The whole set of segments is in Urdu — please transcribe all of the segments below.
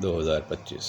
2025।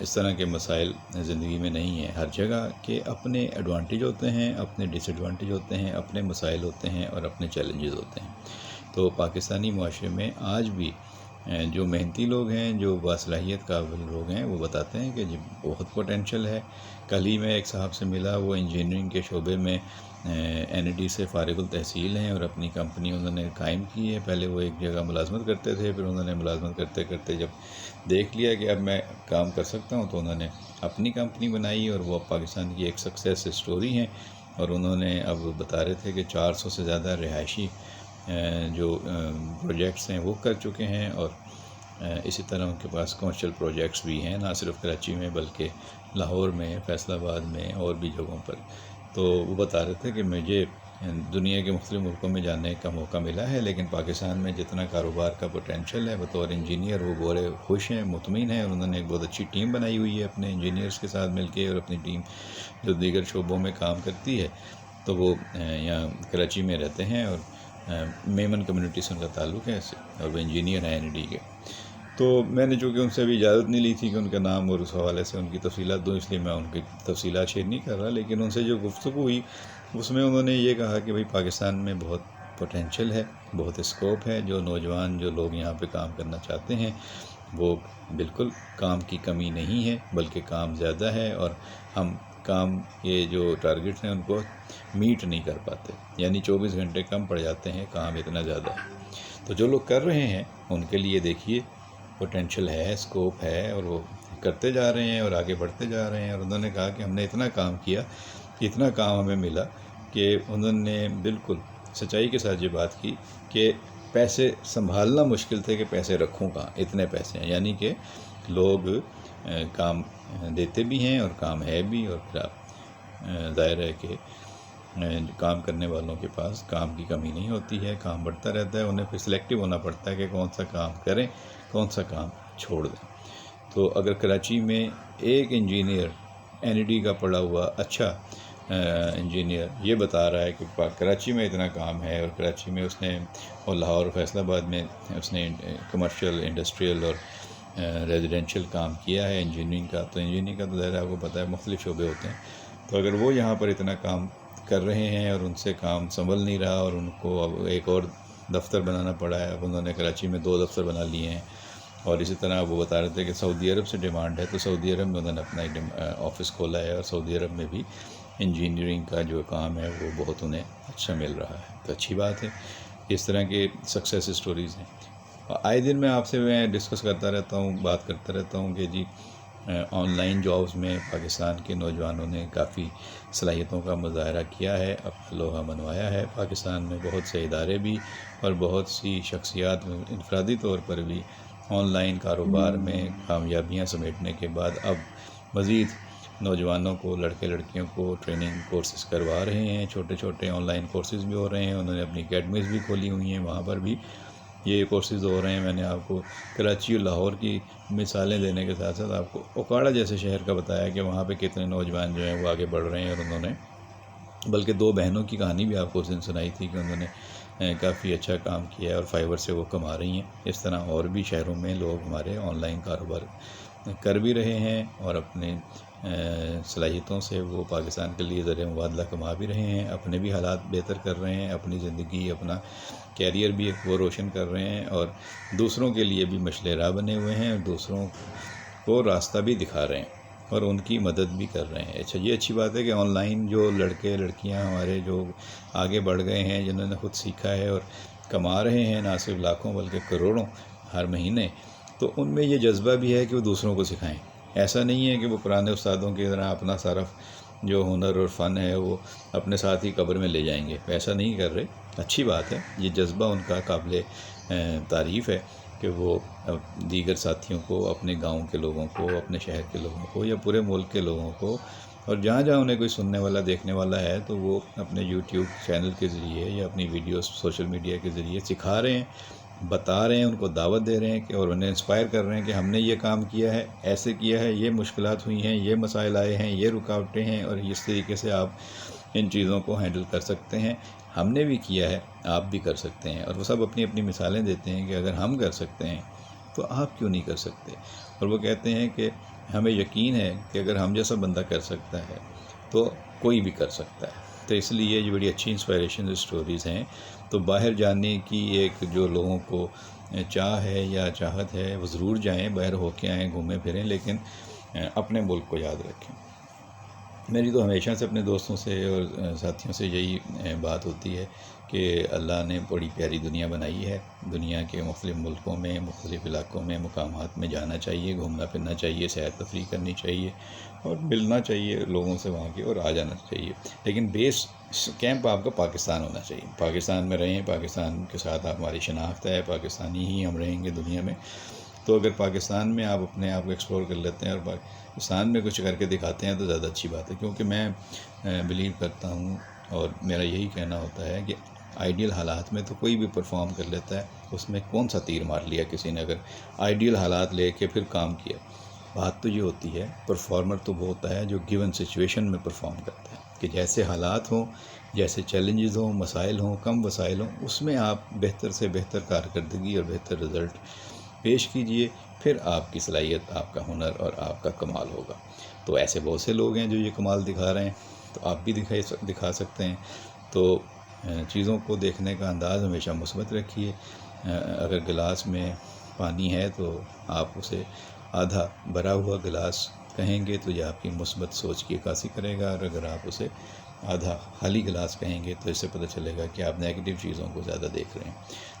اس طرح کے مسائل زندگی میں نہیں ہیں. ہر جگہ کے اپنے ایڈوانٹیج ہوتے ہیں، اپنے ڈس ایڈوانٹیج ہوتے ہیں، اپنے مسائل ہوتے ہیں اور اپنے چیلنجز ہوتے ہیں. تو پاکستانی معاشرے میں آج بھی جو محنتی لوگ ہیں، جو باصلاحیت قابل لوگ ہیں، وہ بتاتے ہیں کہ جی بہت پوٹینشیل ہے. کل ہی میں ایک صاحب سے ملا، وہ انجینئرنگ کے شعبے میں NID سے فارغ التحصیل ہیں اور اپنی کمپنی انہوں نے قائم کی ہے. پہلے وہ ایک جگہ ملازمت کرتے تھے، پھر انہوں نے ملازمت کرتے کرتے جب دیکھ لیا کہ اب میں کام کر سکتا ہوں تو انہوں نے اپنی کمپنی بنائی، اور وہ پاکستان کی ایک سکسیس اسٹوری ہیں. اور انہوں نے اب بتا رہے تھے کہ 400 سے زیادہ رہائشی جو پروجیکٹس ہیں وہ کر چکے ہیں، اور اسی طرح ان کے پاس کمرشل پروجیکٹس بھی ہیں، نہ صرف کراچی میں بلکہ لاہور میں، فیصل آباد میں اور بھی جگہوں پر. تو وہ بتا رہے تھے کہ مجھے دنیا کے مختلف ملکوں میں جانے کا موقع ملا ہے، لیکن پاکستان میں جتنا کاروبار کا پوٹینشیل ہے بطور انجینئر وہ بڑے خوش ہیں، مطمئن ہیں. اور انہوں نے ایک بہت اچھی ٹیم بنائی ہوئی ہے اپنے انجینئرس کے ساتھ مل کے، اور اپنی ٹیم جو دیگر شعبوں میں کام کرتی ہے تو وہ یہاں کراچی میں رہتے ہیں، اور میمن کمیونٹی سے ان کا تعلق ہے، اور وہ انجینئر ہیں NID کے. تو میں نے چونکہ ان سے ابھی اجازت نہیں لی تھی کہ ان کا نام اور اس حوالے سے ان کی تفصیلات دوں، اس لیے میں ان کی تفصیلات شیئر نہیں کر رہا. لیکن ان سے جو گفتگو ہوئی اس میں انہوں نے یہ کہا کہ بھئی پاکستان میں بہت پوٹینشیل ہے، بہت اسکوپ ہے. جو نوجوان جو لوگ یہاں پہ کام کرنا چاہتے ہیں وہ بالکل کام کی کمی نہیں ہے، بلکہ کام زیادہ ہے، اور ہم کام کے جو ٹارگیٹس ہیں ان کو میٹ نہیں کر پاتے، یعنی 24 گھنٹے کم پڑ جاتے ہیں، کام اتنا زیادہ ہے. تو جو لوگ کر رہے ہیں ان کے لیے دیکھیے پوٹینشیل ہے، اسکوپ ہے، اور وہ کرتے جا رہے ہیں اور آگے بڑھتے جا رہے ہیں. اور انہوں نے کہا کہ ہم نے اتنا کام کیا، اتنا کام ہمیں ملا کہ انہوں نے بالکل سچائی کے ساتھ یہ بات کی کہ پیسے سنبھالنا مشکل تھے کہ پیسے رکھوں کہاں، اتنے پیسے ہیں. یعنی کہ لوگ کام دیتے بھی ہیں اور کام ہے بھی، اور پھر آپ ظاہر ہے کہ کام کرنے والوں کے پاس کام کی کمی نہیں ہوتی ہے، کام بڑھتا رہتا ہے. انہیں پھر سلیکٹیو ہونا پڑتا ہے کہ کون سا کام کریں، کون سا کام چھوڑ دیں. تو اگر کراچی میں ایک انجینئر NID کا پڑھا ہوا اچھا انجینئر یہ بتا رہا ہے کہ کراچی میں اتنا کام ہے، اور کراچی میں اس نے اور لاہور فیصل آباد میں اس نے کمرشل، انڈسٹریل اور ریزیڈینشیل کام کیا ہے انجینئرنگ کا. تو انجینئرنگ کا تو ظاہر آپ کو پتہ ہے مختلف شعبے ہوتے ہیں. تو اگر وہ یہاں پر اتنا کام کر رہے ہیں اور ان سے کام سنبھل نہیں رہا، اور ان کو اب ایک اور دفتر بنانا پڑا ہے، اب انہوں نے کراچی میں 2 دفتر بنا لیے ہیں. اور اسی طرح وہ بتا رہے تھے کہ سعودی عرب سے ڈیمانڈ ہے، تو سعودی عرب میں انہوں نے اپنا آفس کھولا ہے، اور سعودی عرب میں بھی انجینئرنگ کا جو کام ہے وہ بہت انہیں اچھا مل رہا ہے. تو اچھی بات ہے، اس طرح کے سکسیس اسٹوریز ہیں. آئے دن میں آپ سے ڈسکس کرتا رہتا ہوں، بات کرتا رہتا ہوں کہ جی آن لائن جابز میں پاکستان کے نوجوانوں نے کافی صلاحیتوں کا مظاہرہ کیا ہے، اپنا لوہا منوایا ہے. پاکستان میں بہت سے ادارے بھی اور بہت سی شخصیات انفرادی طور پر بھی آن لائن کاروبار میں کامیابیاں سمیٹنے کے بعد اب مزید نوجوانوں کو، لڑکے لڑکیوں کو ٹریننگ کورسز کروا رہے ہیں. چھوٹے چھوٹے آن لائن کورسز بھی ہو رہے ہیں، انہوں نے اپنی اکیڈمیز بھی کھولی ہوئی ہیں، وہاں پر بھی یہ کورسز ہو رہے ہیں. میں نے آپ کو کراچی اور لاہور کی مثالیں دینے کے ساتھ ساتھ آپ کو اوکاڑا جیسے شہر کا بتایا کہ وہاں پہ کتنے نوجوان جو ہیں وہ آگے بڑھ رہے ہیں. اور انہوں نے بلکہ 2 بہنوں کی کہانی بھی آپ کو اس دن سنائی تھی کہ انہوں نے کافی اچھا کام کیا ہے اور فائبر سے وہ کما رہی ہیں. اس طرح اور بھی شہروں میں لوگ ہمارے آن لائن کاروبار کر بھی رہے ہیں، اور اپنے صلاحیتوں سے وہ پاکستان کے لیے ذریعہ مبادلہ کما بھی رہے ہیں، اپنے بھی حالات بہتر کر رہے ہیں، اپنی زندگی، اپنا کیریئر بھی وہ روشن کر رہے ہیں، اور دوسروں کے لیے بھی مشعل راہ بنے ہوئے ہیں، اور دوسروں کو راستہ بھی دکھا رہے ہیں اور ان کی مدد بھی کر رہے ہیں. اچھا، یہ اچھی بات ہے کہ آن لائن جو لڑکے لڑکیاں ہمارے جو آگے بڑھ گئے ہیں، جنہوں نے خود سیکھا ہے اور کما رہے ہیں نہ صرف لاکھوں بلکہ کروڑوں ہر مہینے، تو ان میں یہ جذبہ بھی ہے کہ وہ دوسروں کو سکھائیں. ایسا نہیں ہے کہ وہ پرانے استادوں کی طرح اپنا سارا جو ہنر اور فن ہے وہ اپنے ساتھ ہی قبر میں لے جائیں گے، ایسا نہیں کر رہے. اچھی بات ہے، یہ جذبہ ان کا قابل تعریف ہے کہ وہ دیگر ساتھیوں کو، اپنے گاؤں کے لوگوں کو، اپنے شہر کے لوگوں کو یا پورے ملک کے لوگوں کو، اور جہاں جہاں انہیں کوئی سننے والا دیکھنے والا ہے تو وہ اپنے یوٹیوب چینل کے ذریعے یا اپنی ویڈیوز سوشل میڈیا کے ذریعے سکھا رہے ہیں، بتا رہے ہیں، ان کو دعوت دے رہے ہیں کہ، اور انہیں انسپائر کر رہے ہیں کہ ہم نے یہ کام کیا ہے، ایسے کیا ہے، یہ مشکلات ہوئی ہیں، یہ مسائل آئے ہیں، یہ رکاوٹیں ہیں، اور اس طریقے سے آپ ان چیزوں کو ہینڈل کر سکتے ہیں. ہم نے بھی کیا ہے، آپ بھی کر سکتے ہیں. اور وہ سب اپنی اپنی مثالیں دیتے ہیں کہ اگر ہم کر سکتے ہیں تو آپ کیوں نہیں کر سکتے. اور وہ کہتے ہیں کہ ہمیں یقین ہے کہ اگر ہم جیسا بندہ کر سکتا ہے تو کوئی بھی کر سکتا ہے. تو اس لیے یہ بڑی اچھی انسپائریشن اسٹوریز ہیں. تو باہر جانے کی ایک جو لوگوں کو چاہ ہے یا چاہت ہے وہ ضرور جائیں، باہر ہو کے آئیں، گھومیں پھریں، لیکن اپنے ملک کو یاد رکھیں. میری تو ہمیشہ سے اپنے دوستوں سے اور ساتھیوں سے یہی بات ہوتی ہے کہ اللہ نے بڑی پیاری دنیا بنائی ہے. دنیا کے مختلف ملکوں میں، مختلف علاقوں میں، مقامات میں جانا چاہیے، گھومنا پھرنا چاہیے، سیر تفریح کرنی چاہیے اور ملنا چاہیے لوگوں سے وہاں کے، اور آ جانا چاہیے. لیکن بیس کیمپ آپ کا پاکستان ہونا چاہیے. پاکستان میں رہیں، پاکستان کے ساتھ ہماری شناخت ہے، پاکستانی ہی ہم رہیں گے دنیا میں. تو اگر پاکستان میں آپ اپنے آپ کو ایکسپلور کر لیتے ہیں اور پاکستان میں کچھ کر کے دکھاتے ہیں تو زیادہ اچھی بات ہے. کیونکہ میں بلیو کرتا ہوں اور میرا یہی کہنا ہوتا ہے کہ آئیڈیل حالات میں تو کوئی بھی پرفارم کر لیتا ہے. اس میں کون سا تیر مار لیا کسی نے اگر آئیڈیل حالات لے کے پھر کام کیا. بات تو یہ ہوتی ہے پرفارمر تو وہ ہوتا ہے جو گیون سچویشن میں پرفارم کرتا ہے، کہ جیسے حالات ہوں، جیسے چیلنجز ہوں، مسائل ہوں، کم وسائل ہوں، اس میں آپ بہتر سے بہتر کارکردگی اور بہتر رزلٹ پیش کیجئے. پھر آپ کی صلاحیت، آپ کا ہنر اور آپ کا کمال ہوگا. تو ایسے بہت سے لوگ ہیں جو یہ کمال دکھا رہے ہیں، تو آپ بھی دکھا سکتے ہیں. تو چیزوں کو دیکھنے کا انداز ہمیشہ مثبت رکھیے. اگر گلاس میں پانی ہے تو آپ اسے آدھا بھرا ہوا گلاس کہیں گے تو یہ آپ کی مثبت سوچ کی عکاسی کرے گا، اور اگر آپ اسے آدھا خالی گلاس کہیں گے تو اس سے پتہ چلے گا کہ آپ نیگیٹو چیزوں کو زیادہ دیکھ رہے ہیں.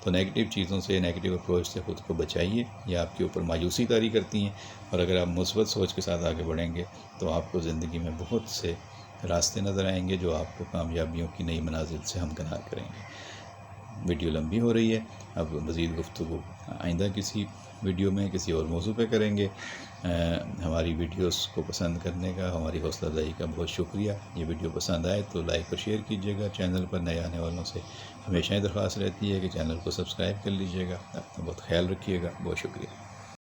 تو نیگیٹو چیزوں سے، نیگیٹو اپروچ سے خود کو بچائیے. یہ آپ کے اوپر مایوسی طاری کرتی ہیں. اور اگر آپ مثبت سوچ کے ساتھ آگے بڑھیں گے تو آپ کو زندگی میں بہت سے راستے نظر آئیں گے جو آپ کو کامیابیوں کی نئی منازل سے ہمکنار کریں گے. ویڈیو لمبی ہو رہی ہے، اب مزید گفتگو آئندہ کسی ویڈیو میں کسی اور موضوع پہ کریں گے. ہماری ویڈیوز کو پسند کرنے کا، ہماری حوصلہ افزائی کا بہت شکریہ. یہ ویڈیو پسند آئے تو لائک اور شیئر کیجیے گا. چینل پر نئے آنے والوں سے ہمیشہ ہی درخواست رہتی ہے کہ چینل کو سبسکرائب کر لیجیے گا. اپنا بہت خیال رکھیے گا. بہت شکریہ.